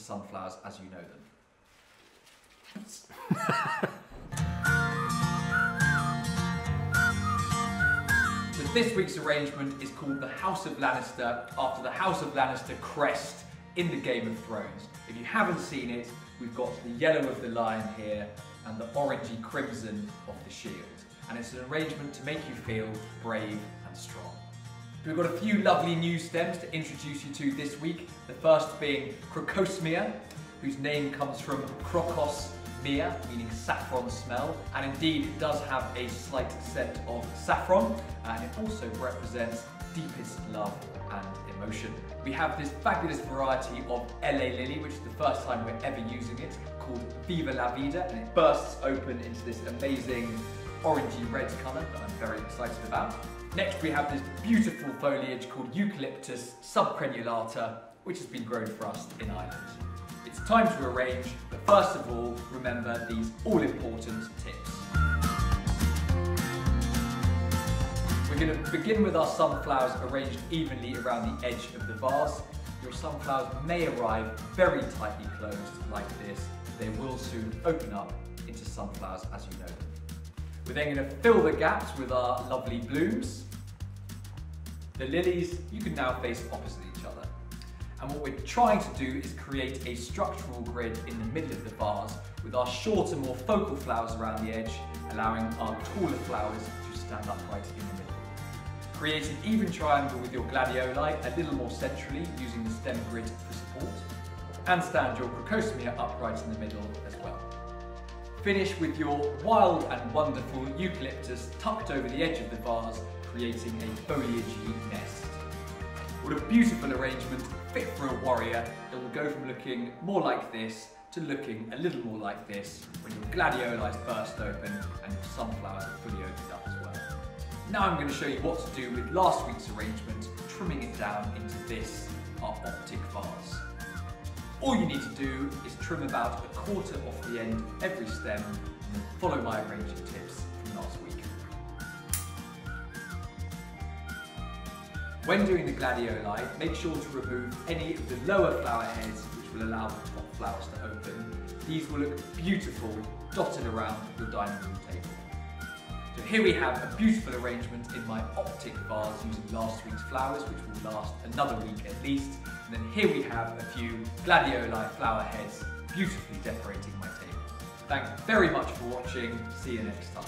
sunflowers as you know them. So this week's arrangement is called the House of Lannister, after the House of Lannister crest in the Game of Thrones. If you haven't seen it, we've got the yellow of the lion here and the orangey crimson of the shield. And it's an arrangement to make you feel brave and strong. We've got a few lovely new stems to introduce you to this week. The first being Crocosmia, whose name comes from Crocos Mia, meaning saffron smell, and indeed it does have a slight scent of saffron, and it also represents deepest love and emotion. We have this fabulous variety of LA Lily, which is the first time we're ever using it, called Viva La Vida, and it bursts open into this amazing orangey red colour that I'm very excited about. Next we have this beautiful foliage called Eucalyptus subcrenulata, which has been grown for us in Ireland. It's time to arrange, but first of all, remember these all-important tips. We're going to begin with our sunflowers arranged evenly around the edge of the vase. Your sunflowers may arrive very tightly closed like this. They will soon open up into sunflowers as you know them. We're then going to fill the gaps with our lovely blooms. The lilies, you can now face opposite each other. And what we're trying to do is create a structural grid in the middle of the vase with our shorter, more focal flowers around the edge, allowing our taller flowers to stand upright in the middle. Create an even triangle with your gladioli a little more centrally using the stem grid for support, and stand your Crocosmia upright in the middle as well. Finish with your wild and wonderful eucalyptus tucked over the edge of the vase, creating a foliagey nest. What a beautiful arrangement, fit for a warrior. It will go from looking more like this to looking a little more like this when your gladioli burst open and your sunflowers are fully opened up as well. Now I'm going to show you what to do with last week's arrangement, trimming it down into this, our optic vase. All you need to do is trim about a quarter off the end of every stem and then follow my arranging tips from last week. When doing the gladioli, make sure to remove any of the lower flower heads which will allow the top flowers to open. These will look beautiful dotted around your dining room table. So here we have a beautiful arrangement in my optic vase using last week's flowers, which will last another week at least. And then here we have a few gladioli flower heads beautifully decorating my table. Thanks very much for watching. See you next time.